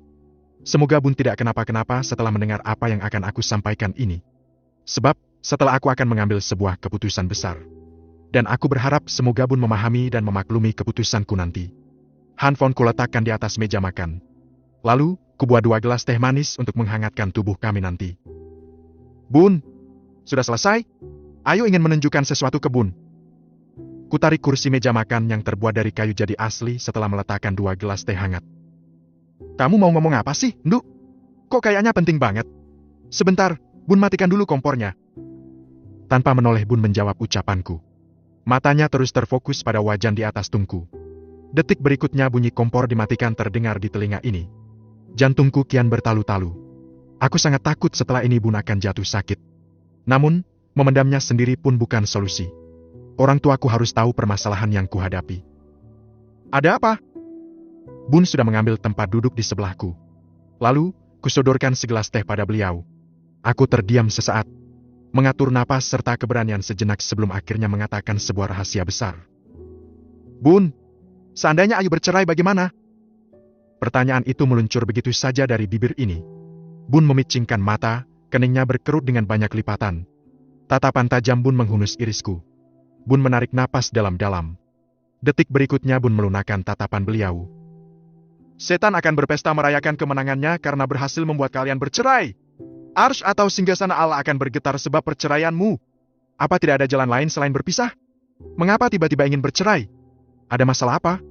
Semoga Bun tidak kenapa-kenapa setelah mendengar apa yang akan aku sampaikan ini. Sebab, setelah aku akan mengambil sebuah keputusan besar. Dan aku berharap semoga Bun memahami dan memaklumi keputusanku nanti. Handphone ku letakkan di atas meja makan. Lalu, ku buat 2 gelas teh manis untuk menghangatkan tubuh kami nanti. Bun, sudah selesai? Ayo ingin menunjukkan sesuatu ke Bun. Ku tarik kursi meja makan yang terbuat dari kayu jadi asli setelah meletakkan 2 gelas teh hangat. Kamu mau ngomong apa sih, Nduk? Kok kayaknya penting banget? Sebentar, Bun matikan dulu kompornya. Tanpa menoleh Bun menjawab ucapanku. Matanya terus terfokus pada wajan di atas tungku. Detik berikutnya bunyi kompor dimatikan terdengar di telinga ini. Jantungku kian bertalu-talu. Aku sangat takut setelah ini Bun akan jatuh sakit. Namun, memendamnya sendiri pun bukan solusi. Orang tuaku harus tahu permasalahan yang kuhadapi. Ada apa? Bun sudah mengambil tempat duduk di sebelahku. Lalu, kusodorkan segelas teh pada beliau. Aku terdiam sesaat, mengatur napas serta keberanian sejenak sebelum akhirnya mengatakan sebuah rahasia besar. Bun, seandainya Ayu bercerai bagaimana? Pertanyaan itu meluncur begitu saja dari bibir ini. Bun memicingkan mata, keningnya berkerut dengan banyak lipatan. Tatapan tajam Bun menghunus irisku. Bun menarik napas dalam-dalam. Detik berikutnya Bun melunakkan tatapan beliau. Setan akan berpesta merayakan kemenangannya karena berhasil membuat kalian bercerai. Arsy atau singgasana Allah akan bergetar sebab perceraianmu. Apa tidak ada jalan lain selain berpisah? Mengapa tiba-tiba ingin bercerai? Ada masalah apa?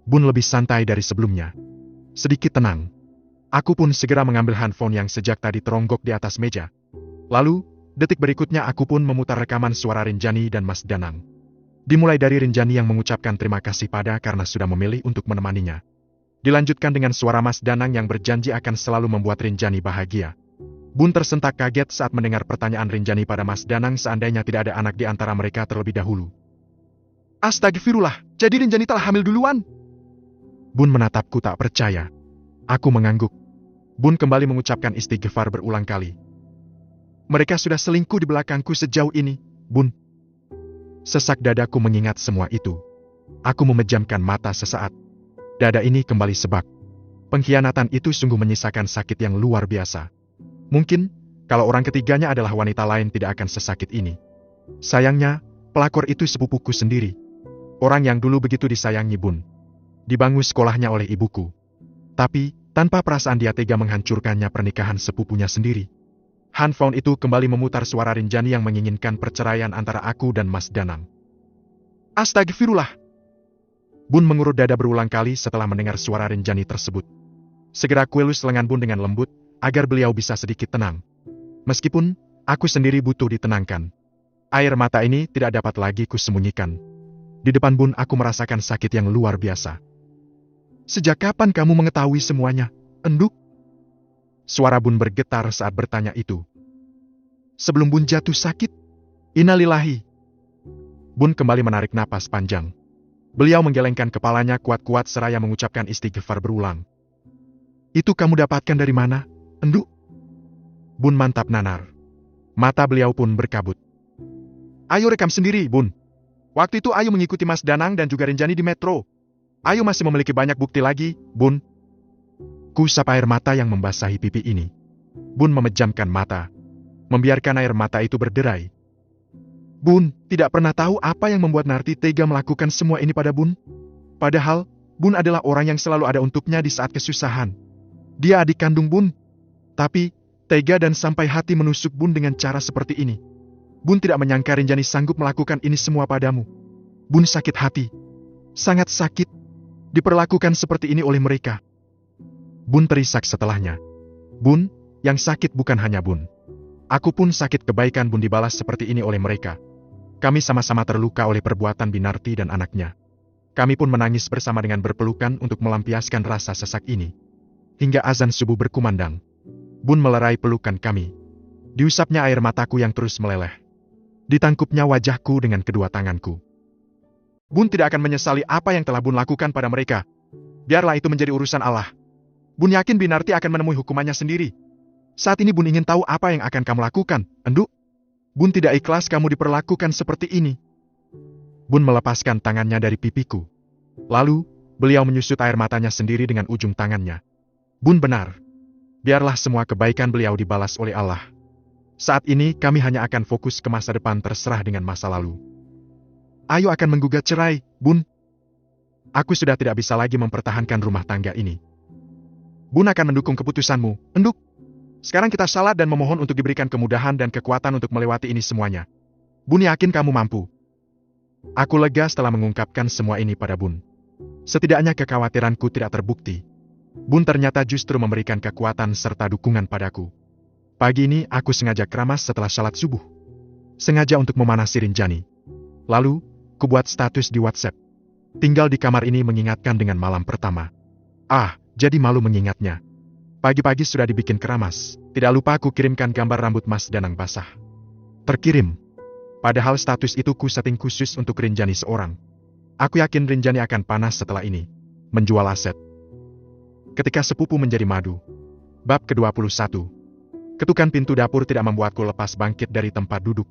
Bun lebih santai dari sebelumnya. Sedikit tenang. Aku pun segera mengambil handphone yang sejak tadi teronggok di atas meja. Lalu, detik berikutnya aku pun memutar rekaman suara Rinjani dan Mas Danang. Dimulai dari Rinjani yang mengucapkan terima kasih pada karena sudah memilih untuk menemaninya. Dilanjutkan dengan suara Mas Danang yang berjanji akan selalu membuat Rinjani bahagia. Bun tersentak kaget saat mendengar pertanyaan Rinjani pada Mas Danang seandainya tidak ada anak di antara mereka terlebih dahulu. Astagfirullah, jadi Rinjani telah hamil duluan? Bun menatapku tak percaya. Aku mengangguk. Bun kembali mengucapkan istighfar berulang kali. Mereka sudah selingkuh di belakangku sejauh ini, Bun. Sesak dadaku mengingat semua itu. Aku memejamkan mata sesaat. Dada ini kembali sebak. Pengkhianatan itu sungguh menyisakan sakit yang luar biasa. Mungkin, kalau orang ketiganya adalah wanita lain tidak akan sesakit ini. Sayangnya, pelakor itu sepupuku sendiri. Orang yang dulu begitu disayangi Bun. Dibangun sekolahnya oleh ibuku. Tapi, tanpa perasaan dia tega menghancurkannya pernikahan sepupunya sendiri. Handphone itu kembali memutar suara Rinjani yang menginginkan perceraian antara aku dan Mas Danang. Astagfirullah. Bun mengurut dada berulang kali setelah mendengar suara Rinjani tersebut. Segera kuelus lengan Bun dengan lembut, agar beliau bisa sedikit tenang. Meskipun, aku sendiri butuh ditenangkan. Air mata ini tidak dapat lagi kusembunyikan. Di depan Bun aku merasakan sakit yang luar biasa. Sejak kapan kamu mengetahui semuanya, Enduk? Suara Bun bergetar saat bertanya itu. Sebelum Bun jatuh sakit? Innalillahi. Bun kembali menarik napas panjang. Beliau menggelengkan kepalanya kuat-kuat seraya mengucapkan istighfar berulang. Itu kamu dapatkan dari mana, Enduk? Bun mantap nanar. Mata beliau pun berkabut. Ayo rekam sendiri, Bun. Waktu itu Ayu mengikuti Mas Danang dan juga Rinjani di metro. Ayu masih memiliki banyak bukti lagi, Bun. Kusap air mata yang membasahi pipi ini. Bun memejamkan mata. Membiarkan air mata itu berderai. Bun, tidak pernah tahu apa yang membuat Narti tega melakukan semua ini pada Bun. Padahal, Bun adalah orang yang selalu ada untuknya di saat kesusahan. Dia adik kandung Bun. Tapi, tega dan sampai hati menusuk Bun dengan cara seperti ini. Bun tidak menyangka Rinjani sanggup melakukan ini semua padamu. Bun sakit hati. Sangat sakit. Diperlakukan seperti ini oleh mereka. Bun terisak setelahnya. Bun, yang sakit bukan hanya Bun. Aku pun sakit kebaikan Bun dibalas seperti ini oleh mereka. Kami sama-sama terluka oleh perbuatan Binarti dan anaknya. Kami pun menangis bersama dengan berpelukan untuk melampiaskan rasa sesak ini. Hingga azan subuh berkumandang. Bun melerai pelukan kami. Diusapnya air mataku yang terus meleleh. Ditangkupnya wajahku dengan kedua tanganku. Bun tidak akan menyesali apa yang telah Bun lakukan pada mereka. Biarlah itu menjadi urusan Allah. Bun yakin Binarti akan menemui hukumannya sendiri. Saat ini Bun ingin tahu apa yang akan kamu lakukan, Enduk. Bun tidak ikhlas kamu diperlakukan seperti ini. Bun melepaskan tangannya dari pipiku. Lalu, beliau menyusut air matanya sendiri dengan ujung tangannya. Bun benar. Biarlah semua kebaikan beliau dibalas oleh Allah. Saat ini kami hanya akan fokus ke masa depan terserah dengan masa lalu. Ayu akan menggugat cerai, Bun. Aku sudah tidak bisa lagi mempertahankan rumah tangga ini. Bun akan mendukung keputusanmu, Enduk. Sekarang kita salat dan memohon untuk diberikan kemudahan dan kekuatan untuk melewati ini semuanya. Bun yakin kamu mampu. Aku lega setelah mengungkapkan semua ini pada Bun. Setidaknya kekhawatiranku tidak terbukti. Bun ternyata justru memberikan kekuatan serta dukungan padaku. Pagi ini aku sengaja keramas setelah salat subuh. Sengaja untuk memanasi Rinjani. Lalu, kubuat status di WhatsApp. Tinggal di kamar ini mengingatkan dengan malam pertama. Jadi malu mengingatnya. Pagi-pagi sudah dibikin keramas. Tidak lupa aku kirimkan gambar rambut Mas Danang basah. Terkirim. Padahal status itu ku setting khusus untuk Rinjani seorang. Aku yakin Rinjani akan panas setelah ini. Menjual aset. Ketika sepupu menjadi madu. Bab ke-21. Ketukan pintu dapur tidak membuatku lepas bangkit dari tempat duduk.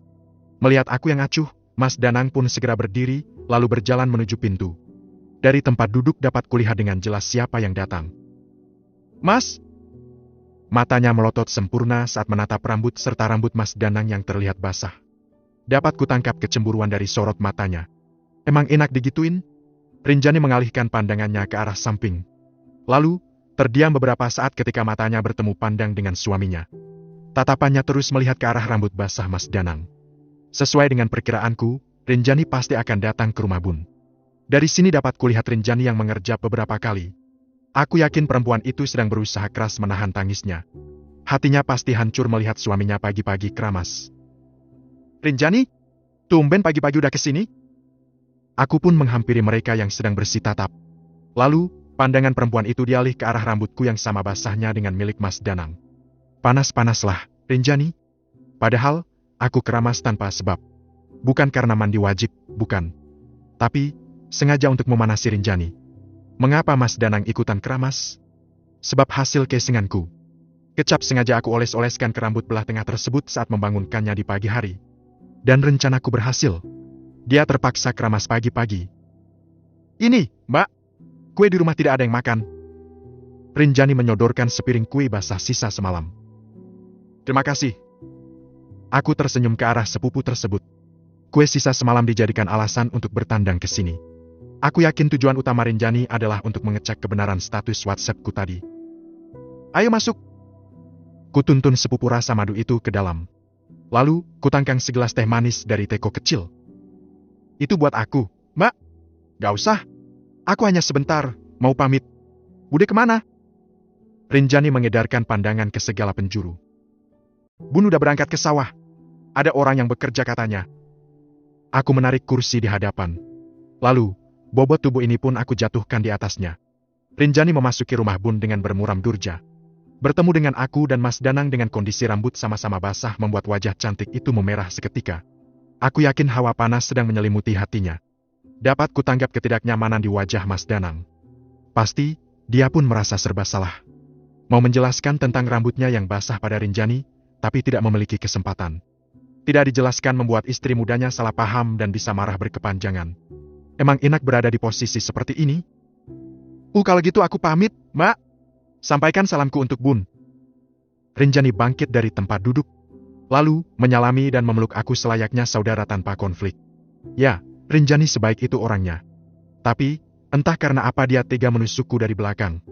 Melihat aku yang acuh, Mas Danang pun segera berdiri, lalu berjalan menuju pintu. Dari tempat duduk dapat kulihat dengan jelas siapa yang datang. Mas! Matanya melotot sempurna saat menatap rambut serta rambut Mas Danang yang terlihat basah. Dapat kutangkap kecemburuan dari sorot matanya. Emang enak digituin? Rinjani mengalihkan pandangannya ke arah samping. Lalu, terdiam beberapa saat ketika matanya bertemu pandang dengan suaminya. Tatapannya terus melihat ke arah rambut basah Mas Danang. Sesuai dengan perkiraanku, Rinjani pasti akan datang ke rumah Bun. Dari sini dapat kulihat Rinjani yang mengerjap beberapa kali. Aku yakin perempuan itu sedang berusaha keras menahan tangisnya. Hatinya pasti hancur melihat suaminya pagi-pagi keramas. Rinjani? Tumben pagi-pagi udah kesini? Aku pun menghampiri mereka yang sedang bersih tatap. Lalu, pandangan perempuan itu dialih ke arah rambutku yang sama basahnya dengan milik Mas Danang. Panas-panaslah, Rinjani. Padahal, aku keramas tanpa sebab. Bukan karena mandi wajib, bukan. Tapi, sengaja untuk memanasi Rinjani. Mengapa Mas Danang ikutan keramas? Sebab hasil casinganku. Kecap sengaja aku oles-oleskan ke rambut belah tengah tersebut saat membangunkannya di pagi hari. Dan rencanaku berhasil. Dia terpaksa keramas pagi-pagi. Ini, Mbak. Kue di rumah tidak ada yang makan. Rinjani menyodorkan sepiring kue basah sisa semalam. Terima kasih. Aku tersenyum ke arah sepupu tersebut. Kue sisa semalam dijadikan alasan untuk bertandang ke sini. Aku yakin tujuan utama Rinjani adalah untuk mengecek kebenaran status WhatsAppku tadi. Ayo masuk. Kutuntun sepupu rasa madu itu ke dalam. Lalu, kutangkang segelas teh manis dari teko kecil. Itu buat aku, Mbak. Gak usah. Aku hanya sebentar, mau pamit. Bude kemana? Rinjani mengedarkan pandangan ke segala penjuru. Bun udah berangkat ke sawah. Ada orang yang bekerja katanya. Aku menarik kursi di hadapan. Lalu, bobot tubuh ini pun aku jatuhkan di atasnya. Rinjani memasuki rumah Bun dengan bermuram durja. Bertemu dengan aku dan Mas Danang dengan kondisi rambut sama-sama basah membuat wajah cantik itu memerah seketika. Aku yakin hawa panas sedang menyelimuti hatinya. Dapat kutanggap ketidaknyamanan di wajah Mas Danang. Pasti, dia pun merasa serba salah. Mau menjelaskan tentang rambutnya yang basah pada Rinjani, tapi tidak memiliki kesempatan. Tidak dijelaskan membuat istri mudanya salah paham dan bisa marah berkepanjangan. Emang enak berada di posisi seperti ini? Kalau gitu aku pamit, Mbak. Sampaikan salamku untuk Bun. Rinjani bangkit dari tempat duduk. Lalu, menyalami dan memeluk aku selayaknya saudara tanpa konflik. Ya, Rinjani sebaik itu orangnya. Tapi, entah karena apa dia tega menusukku dari belakang.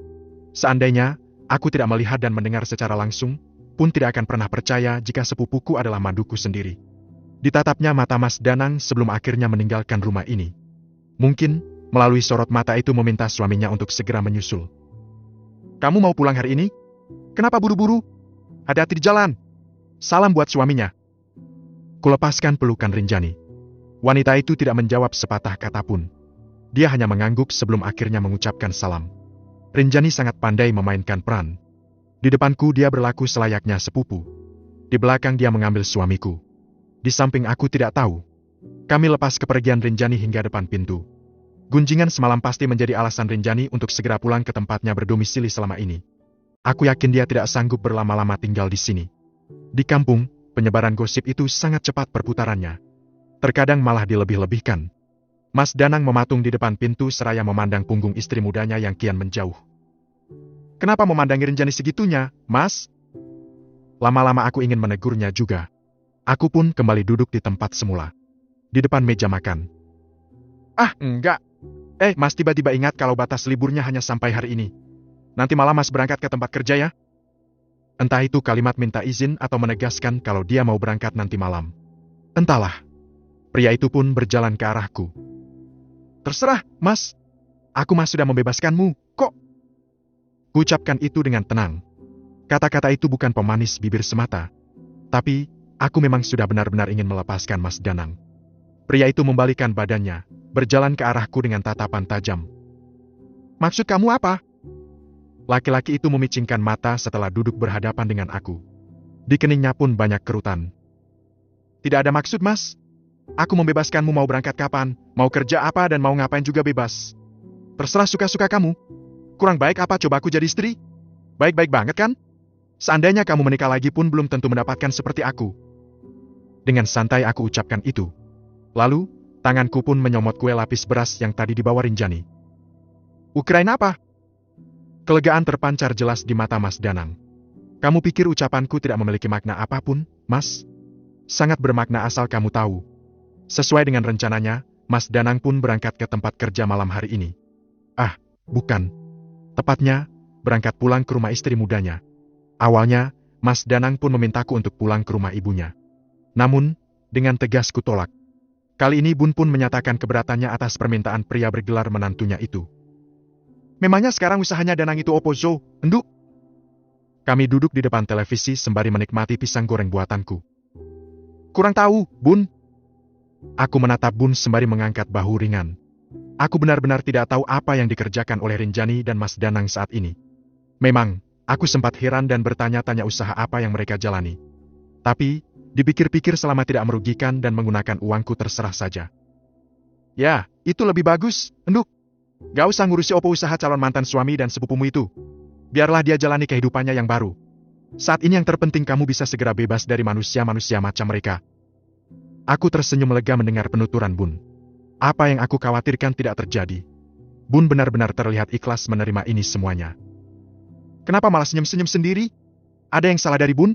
Seandainya, aku tidak melihat dan mendengar secara langsung, pun tidak akan pernah percaya jika sepupuku adalah maduku sendiri. Ditatapnya mata Mas Danang sebelum akhirnya meninggalkan rumah ini. Mungkin, melalui sorot mata itu meminta suaminya untuk segera menyusul. Kamu mau pulang hari ini? Kenapa buru-buru? Hati-hati di jalan. Salam buat suaminya. Kulepaskan pelukan Rinjani. Wanita itu tidak menjawab sepatah kata pun. Dia hanya mengangguk sebelum akhirnya mengucapkan salam. Rinjani sangat pandai memainkan peran. Di depanku dia berlaku selayaknya sepupu. Di belakang dia mengambil suamiku. Di samping aku tidak tahu. Kami lepas kepergian Rinjani hingga depan pintu. Gunjingan semalam pasti menjadi alasan Rinjani untuk segera pulang ke tempatnya berdomisili selama ini. Aku yakin dia tidak sanggup berlama-lama tinggal di sini. Di kampung, penyebaran gosip itu sangat cepat perputarannya. Terkadang malah dilebih-lebihkan. Mas Danang mematung di depan pintu seraya memandang punggung istri mudanya yang kian menjauh. Kenapa memandangi Rinjani segitunya, Mas? Lama-lama aku ingin menegurnya juga. Aku pun kembali duduk di tempat semula. Di depan meja makan. Enggak. Mas tiba-tiba ingat kalau batas liburnya hanya sampai hari ini. Nanti malam Mas berangkat ke tempat kerja ya? Entah itu kalimat minta izin atau menegaskan kalau dia mau berangkat nanti malam. Entahlah. Pria itu pun berjalan ke arahku. Terserah, Mas. Aku mah sudah membebaskanmu, kok. Kuucapkan itu dengan tenang. Kata-kata itu bukan pemanis bibir semata. Tapi, aku memang sudah benar-benar ingin melepaskan Mas Danang. Pria itu membalikkan badannya, berjalan ke arahku dengan tatapan tajam. Maksud kamu apa? Laki-laki itu memicingkan mata setelah duduk berhadapan dengan aku. Di keningnya pun banyak kerutan. Tidak ada maksud, Mas. Aku membebaskanmu mau berangkat kapan, mau kerja apa dan mau ngapain juga bebas. Terserah suka-suka kamu. Kurang baik apa coba aku jadi istri? Baik-baik banget kan? Seandainya kamu menikah lagi pun belum tentu mendapatkan seperti aku. Dengan santai aku ucapkan itu. Lalu, tanganku pun menyomot kue lapis beras yang tadi dibawa Rinjani. Ukirain apa? Kelegaan terpancar jelas di mata Mas Danang. Kamu pikir ucapanku tidak memiliki makna apapun, Mas? Sangat bermakna asal kamu tahu. Sesuai dengan rencananya, Mas Danang pun berangkat ke tempat kerja malam hari ini. Ah, bukan. Tepatnya, berangkat pulang ke rumah istri mudanya. Awalnya, Mas Danang pun memintaku untuk pulang ke rumah ibunya. Namun, dengan tegas kutolak. Kali ini Bun pun menyatakan keberatannya atas permintaan pria bergelar menantunya itu. Memangnya sekarang usahanya Danang itu opo zo, enduk? Kami duduk di depan televisi sembari menikmati pisang goreng buatanku. Kurang tahu, Bun. Aku menatap Bun sembari mengangkat bahu ringan. Aku benar-benar tidak tahu apa yang dikerjakan oleh Rinjani dan Mas Danang saat ini. Memang, aku sempat heran dan bertanya-tanya usaha apa yang mereka jalani. Tapi, dipikir-pikir selama tidak merugikan dan menggunakan uangku terserah saja. Ya, itu lebih bagus, enduk. Gak usah ngurusi opo usaha calon mantan suami dan sepupumu itu. Biarlah dia jalani kehidupannya yang baru. Saat ini yang terpenting kamu bisa segera bebas dari manusia-manusia macam mereka. Aku tersenyum lega mendengar penuturan Bun. Apa yang aku khawatirkan tidak terjadi. Bun benar-benar terlihat ikhlas menerima ini semuanya. Kenapa malah senyum-senyum sendiri? Ada yang salah dari Bun?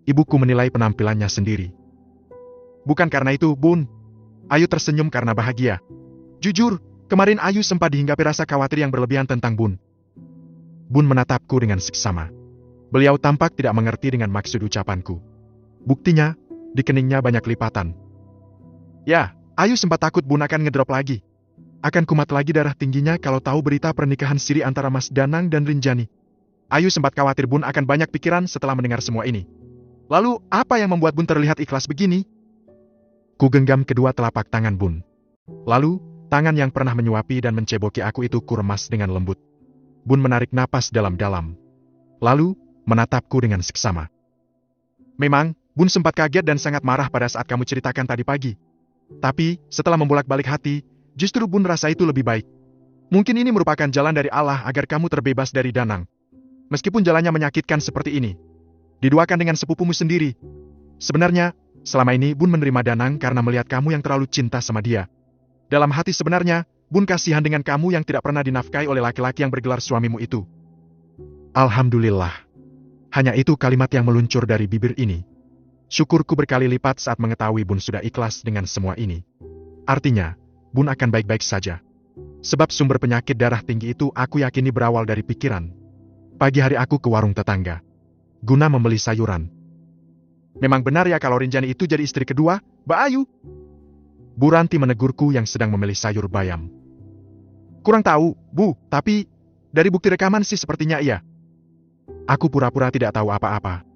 Ibuku menilai penampilannya sendiri. Bukan karena itu, Bun. Ayu tersenyum karena bahagia. Jujur, kemarin Ayu sempat dihinggapi rasa khawatir yang berlebihan tentang Bun. Bun menatapku dengan seksama. Beliau tampak tidak mengerti dengan maksud ucapanku. Buktinya, di keningnya banyak lipatan. Ya, Ayu sempat takut Bun akan ngedrop lagi. Akan kumat lagi darah tingginya kalau tahu berita pernikahan siri antara Mas Danang dan Rinjani. Ayu sempat khawatir Bun akan banyak pikiran setelah mendengar semua ini. Lalu, apa yang membuat Bun terlihat ikhlas begini? Ku genggam kedua telapak tangan Bun. Lalu, tangan yang pernah menyuapi dan menceboki aku itu kuremas dengan lembut. Bun menarik napas dalam-dalam. Lalu, menatapku dengan seksama. Memang, Bun sempat kaget dan sangat marah pada saat kamu ceritakan tadi pagi. Tapi, setelah membolak-balik hati, justru Bun rasa itu lebih baik. Mungkin ini merupakan jalan dari Allah agar kamu terbebas dari Danang. Meskipun jalannya menyakitkan seperti ini. Diduakan dengan sepupumu sendiri. Sebenarnya, selama ini Bun menerima Danang karena melihat kamu yang terlalu cinta sama dia. Dalam hati sebenarnya, Bun kasihan dengan kamu yang tidak pernah dinafkahi oleh laki-laki yang bergelar suamimu itu. Alhamdulillah. Hanya itu kalimat yang meluncur dari bibir ini. Syukurku berkali lipat saat mengetahui Bun sudah ikhlas dengan semua ini. Artinya, Bun akan baik-baik saja. Sebab sumber penyakit darah tinggi itu aku yakini berawal dari pikiran. Pagi hari aku ke warung tetangga. Guna membeli sayuran. Memang benar ya kalau Rinjani itu jadi istri kedua, Mbak Ayu? Bu Ranti menegurku yang sedang memilih sayur bayam. Kurang tahu, Bu, tapi dari bukti rekaman sih sepertinya iya. Aku pura-pura tidak tahu apa-apa.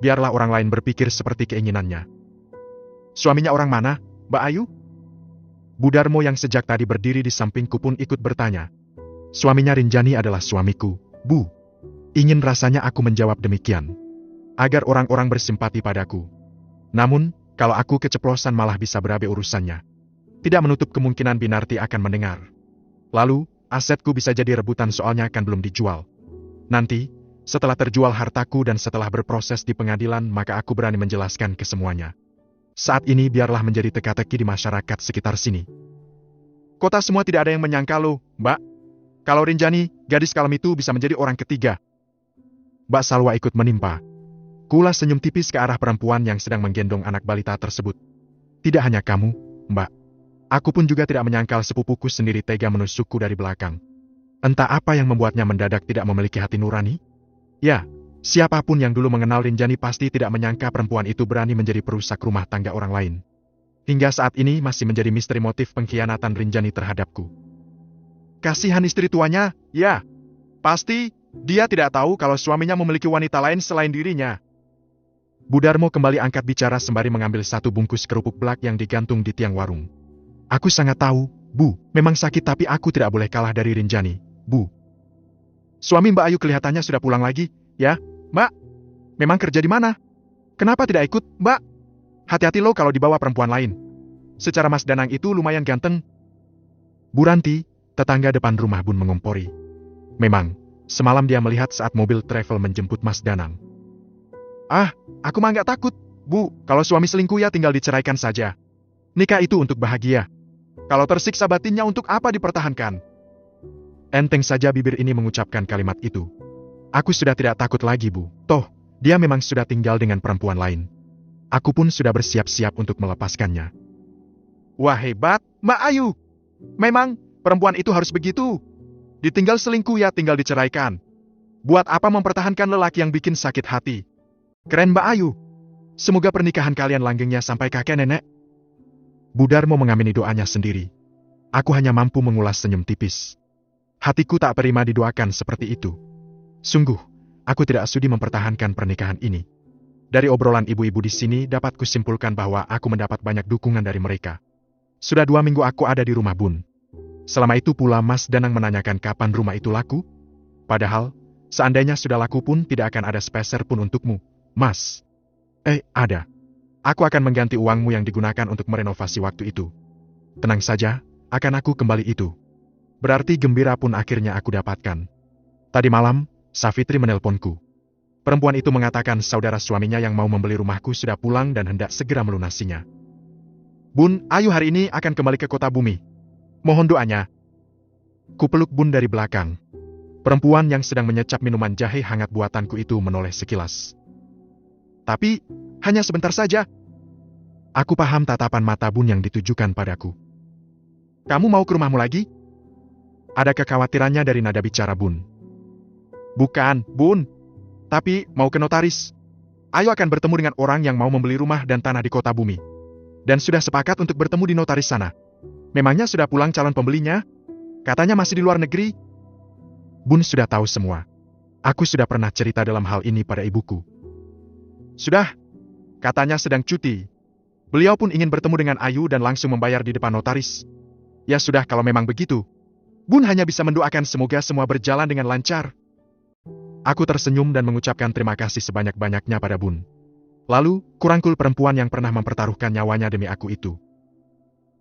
Biarlah orang lain berpikir seperti keinginannya. Suaminya orang mana, Mbak Ayu? Bu Darmo yang sejak tadi berdiri di sampingku pun ikut bertanya. Suaminya Rinjani adalah suamiku, Bu. Ingin rasanya aku menjawab demikian. Agar orang-orang bersimpati padaku. Namun, kalau aku keceplosan malah bisa berabe urusannya. Tidak menutup kemungkinan Binarti akan mendengar. Lalu, asetku bisa jadi rebutan soalnya akan belum dijual. Nanti, setelah terjual hartaku dan setelah berproses di pengadilan maka aku berani menjelaskan ke semuanya. Saat ini biarlah menjadi teka-teki di masyarakat sekitar sini. Kota semua tidak ada yang menyangka loh, Mbak. Kalau Rinjani, gadis kalem itu bisa menjadi orang ketiga. Mbak Salwa ikut menimpa. Kulas senyum tipis ke arah perempuan yang sedang menggendong anak balita tersebut. Tidak hanya kamu, Mbak. Aku pun juga tidak menyangkal sepupuku sendiri tega menusukku dari belakang. Entah apa yang membuatnya mendadak tidak memiliki hati nurani? Ya, siapapun yang dulu mengenal Rinjani pasti tidak menyangka perempuan itu berani menjadi perusak rumah tangga orang lain. Hingga saat ini masih menjadi misteri motif pengkhianatan Rinjani terhadapku. Kasihan istri tuanya, ya. Pasti, dia tidak tahu kalau suaminya memiliki wanita lain selain dirinya. Bu Darmo kembali angkat bicara sembari mengambil satu bungkus kerupuk blak yang digantung di tiang warung. Aku sangat tahu, Bu, memang sakit tapi aku tidak boleh kalah dari Rinjani, Bu. Suami Mbak Ayu kelihatannya sudah pulang lagi, ya, Mbak? Memang kerja di mana? Kenapa tidak ikut, Mbak? Hati-hati lo kalau dibawa perempuan lain. Secara Mas Danang itu lumayan ganteng. Bu Ranti, tetangga depan rumah Bun mengompori. Memang, semalam dia melihat saat mobil travel menjemput Mas Danang. Ah, aku mah nggak takut, Bu. Kalau suami selingkuh ya tinggal diceraikan saja. Nikah itu untuk bahagia. Kalau tersiksa batinnya untuk apa dipertahankan? Enteng saja bibir ini mengucapkan kalimat itu. Aku sudah tidak takut lagi, Bu. Toh, dia memang sudah tinggal dengan perempuan lain. Aku pun sudah bersiap-siap untuk melepaskannya. Wah hebat, Mbak Ayu. Memang, perempuan itu harus begitu. Ditinggal selingkuh ya tinggal diceraikan. Buat apa mempertahankan lelaki yang bikin sakit hati? Keren Mbak Ayu. Semoga pernikahan kalian langgengnya sampai kakek nenek. Bu Darmo mengamini doanya sendiri. Aku hanya mampu mengulas senyum tipis. Hatiku tak terima didoakan seperti itu. Sungguh, aku tidak sudi mempertahankan pernikahan ini. Dari obrolan ibu-ibu di sini dapat kusimpulkan bahwa aku mendapat banyak dukungan dari mereka. Sudah 2 minggu aku ada di rumah Bun. Selama itu pula Mas Danang menanyakan kapan rumah itu laku. Padahal, seandainya sudah laku pun tidak akan ada sepeser pun untukmu, Mas. Ada. Aku akan mengganti uangmu yang digunakan untuk merenovasi waktu itu. Tenang saja, akan aku kembali itu. Berarti gembira pun akhirnya aku dapatkan. Tadi malam, Savitri menelponku. Perempuan itu mengatakan saudara suaminya yang mau membeli rumahku sudah pulang dan hendak segera melunasinya. Bun, Ayu hari ini akan kembali ke kota bumi. Mohon doanya. Kupeluk Bun dari belakang. Perempuan yang sedang menyecap minuman jahe hangat buatanku itu menoleh sekilas. Tapi, hanya sebentar saja. Aku paham tatapan mata Bun yang ditujukan padaku. Kamu mau ke rumahmu lagi? Ada kekhawatirannya dari nada bicara Bun. Bukan, Bun. Tapi, mau ke notaris. Ayu akan bertemu dengan orang yang mau membeli rumah dan tanah di kota bumi. Dan sudah sepakat untuk bertemu di notaris sana. Memangnya sudah pulang calon pembelinya? Katanya masih di luar negeri. Bun sudah tahu semua. Aku sudah pernah cerita dalam hal ini pada ibuku. Sudah. Katanya sedang cuti. Beliau pun ingin bertemu dengan Ayu dan langsung membayar di depan notaris. Ya sudah kalau memang begitu. Bun hanya bisa mendoakan semoga semua berjalan dengan lancar. Aku tersenyum dan mengucapkan terima kasih sebanyak-banyaknya pada Bun. Lalu, kurangkul perempuan yang pernah mempertaruhkan nyawanya demi aku itu.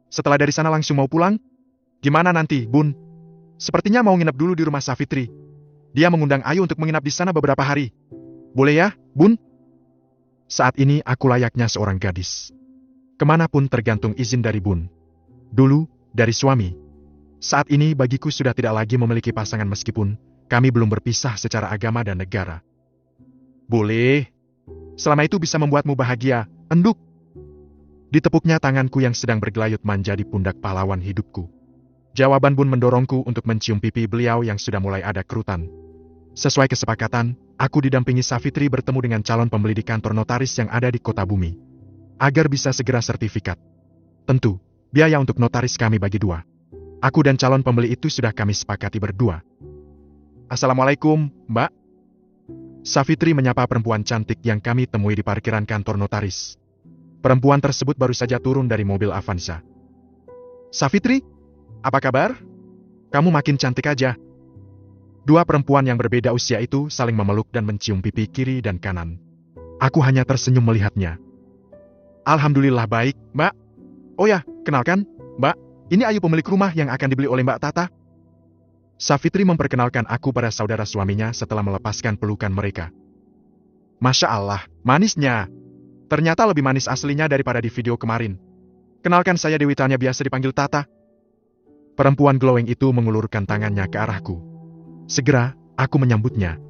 Setelah dari sana langsung mau pulang? Gimana nanti, Bun? Sepertinya mau nginep dulu di rumah Savitri. Dia mengundang Ayu untuk menginap di sana beberapa hari. Boleh ya, Bun? Saat ini aku layaknya seorang gadis. Kemanapun tergantung izin dari Bun. Dulu, dari suami. Saat ini bagiku sudah tidak lagi memiliki pasangan meskipun kami belum berpisah secara agama dan negara. Boleh. Selama itu bisa membuatmu bahagia, enduk. Ditepuknya tanganku yang sedang bergelayut manja di pundak pahlawan hidupku. Jawaban Bun mendorongku untuk mencium pipi beliau yang sudah mulai ada kerutan. Sesuai kesepakatan, aku didampingi Savitri bertemu dengan calon pembeli di kantor notaris yang ada di kota bumi. Agar bisa segera sertifikat. Tentu, biaya untuk notaris kami bagi 2. Aku dan calon pembeli itu sudah kami sepakati berdua. Assalamualaikum, Mbak. Savitri menyapa perempuan cantik yang kami temui di parkiran kantor notaris. Perempuan tersebut baru saja turun dari mobil Avanza. Savitri, apa kabar? Kamu makin cantik aja. 2 perempuan yang berbeda usia itu saling memeluk dan mencium pipi kiri dan kanan. Aku hanya tersenyum melihatnya. Alhamdulillah baik, Mbak. Oh ya, kenalkan, Mbak. Ini Ayu pemilik rumah yang akan dibeli oleh Mbak Tata. Savitri memperkenalkan aku pada saudara suaminya setelah melepaskan pelukan mereka. Masya Allah, manisnya. Ternyata lebih manis aslinya daripada di video kemarin. Kenalkan saya Dewi Tanya biasa dipanggil Tata. Perempuan glowing itu mengulurkan tangannya ke arahku. Segera, aku menyambutnya.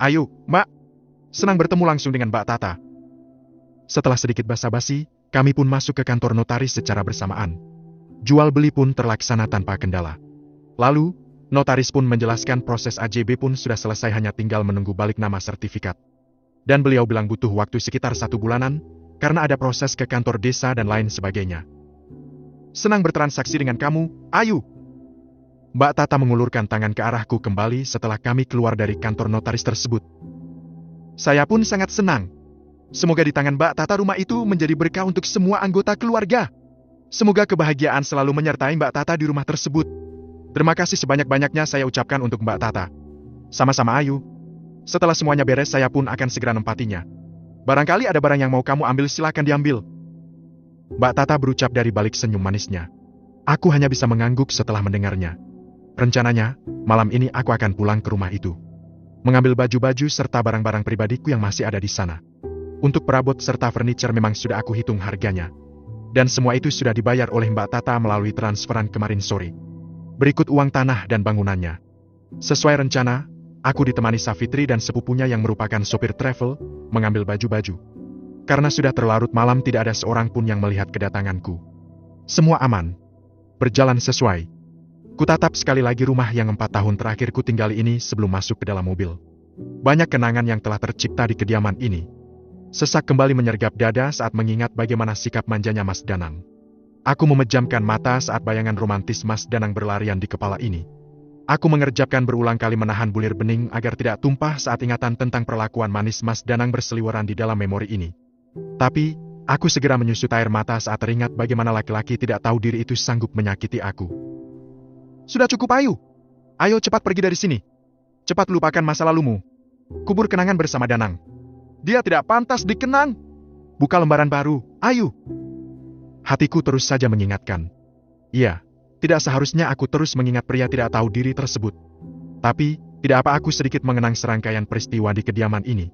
Ayo, Mbak. Senang bertemu langsung dengan Mbak Tata. Setelah sedikit basa-basi, kami pun masuk ke kantor notaris secara bersamaan. Jual beli pun terlaksana tanpa kendala. Lalu, notaris pun menjelaskan proses AJB pun sudah selesai hanya tinggal menunggu balik nama sertifikat. Dan beliau bilang butuh waktu sekitar 1 bulanan, karena ada proses ke kantor desa dan lain sebagainya. Senang bertransaksi dengan kamu, Ayu. Mbak Tata mengulurkan tangan ke arahku kembali setelah kami keluar dari kantor notaris tersebut. Saya pun sangat senang. Semoga di tangan Mbak Tata rumah itu menjadi berkah untuk semua anggota keluarga. Semoga kebahagiaan selalu menyertai Mbak Tata di rumah tersebut. Terima kasih sebanyak-banyaknya saya ucapkan untuk Mbak Tata. Sama-sama Ayu. Setelah semuanya beres saya pun akan segera nempatinya. Barangkali ada barang yang mau kamu ambil silakan diambil. Mbak Tata berucap dari balik senyum manisnya. Aku hanya bisa mengangguk setelah mendengarnya. Rencananya, malam ini aku akan pulang ke rumah itu. Mengambil baju-baju serta barang-barang pribadiku yang masih ada di sana. Untuk perabot serta furniture memang sudah aku hitung harganya. Dan semua itu sudah dibayar oleh Mbak Tata melalui transferan kemarin sore. Berikut uang tanah dan bangunannya. Sesuai rencana, aku ditemani Savitri dan sepupunya yang merupakan sopir travel, mengambil baju-baju. Karena sudah terlarut malam tidak ada seorang pun yang melihat kedatanganku. Semua aman. Berjalan sesuai. Kutatap sekali lagi rumah yang 4 tahun terakhir ku tinggali ini sebelum masuk ke dalam mobil. Banyak kenangan yang telah tercipta di kediaman ini. Sesak kembali menyergap dada saat mengingat bagaimana sikap manjanya Mas Danang. Aku memejamkan mata saat bayangan romantis Mas Danang berlarian di kepala ini. Aku mengerjapkan berulang kali menahan bulir bening agar tidak tumpah saat ingatan tentang perlakuan manis Mas Danang berseliweran di dalam memori ini. Tapi, aku segera menyusut air mata saat teringat bagaimana laki-laki tidak tahu diri itu sanggup menyakiti aku. Sudah cukup Ayu. Ayo cepat pergi dari sini. Cepat lupakan masa lalumu. Kubur kenangan bersama Danang. Dia tidak pantas dikenang. Buka lembaran baru, Ayu. Hatiku terus saja mengingatkan. Iya, tidak seharusnya aku terus mengingat pria tidak tahu diri tersebut. Tapi, tidak apa aku sedikit mengenang serangkaian peristiwa di kediaman ini.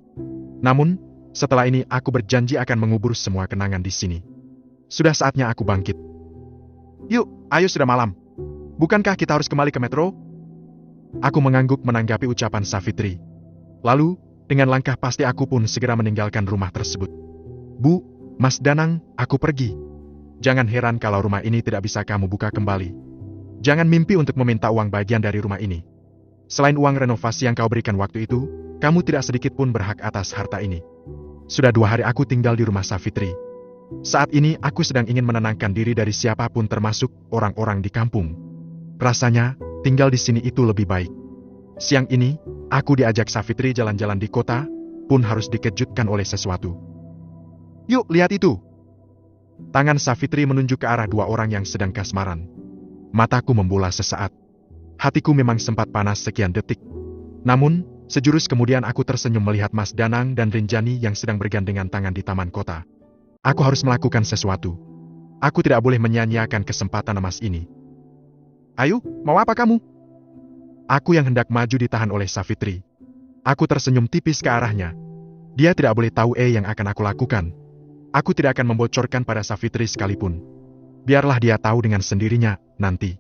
Namun, setelah ini aku berjanji akan mengubur semua kenangan di sini. Sudah saatnya aku bangkit. Yuk, ayo sudah malam. Bukankah kita harus kembali ke metro? Aku mengangguk menanggapi ucapan Savitri. Lalu, dengan langkah pasti aku pun segera meninggalkan rumah tersebut. Bu, Mas Danang, aku pergi. Jangan heran kalau rumah ini tidak bisa kamu buka kembali. Jangan mimpi untuk meminta uang bagian dari rumah ini. Selain uang renovasi yang kau berikan waktu itu, kamu tidak sedikit pun berhak atas harta ini. Sudah 2 hari aku tinggal di rumah Savitri. Saat ini aku sedang ingin menenangkan diri dari siapapun termasuk orang-orang di kampung. Rasanya, tinggal di sini itu lebih baik. Siang ini, aku diajak Savitri jalan-jalan di kota, pun harus dikejutkan oleh sesuatu. Yuk, lihat itu. Tangan Savitri menunjuk ke arah 2 orang yang sedang kasmaran. Mataku membola sesaat. Hatiku memang sempat panas sekian detik. Namun, sejurus kemudian aku tersenyum melihat Mas Danang dan Rinjani yang sedang bergandengan tangan di taman kota. Aku harus melakukan sesuatu. Aku tidak boleh menyia-nyiakan kesempatan emas ini. Ayu, mau apa kamu? Aku yang hendak maju ditahan oleh Savitri. Aku tersenyum tipis ke arahnya. Dia tidak boleh tahu yang akan aku lakukan. Aku tidak akan membocorkan pada Savitri sekalipun. Biarlah dia tahu dengan sendirinya, nanti.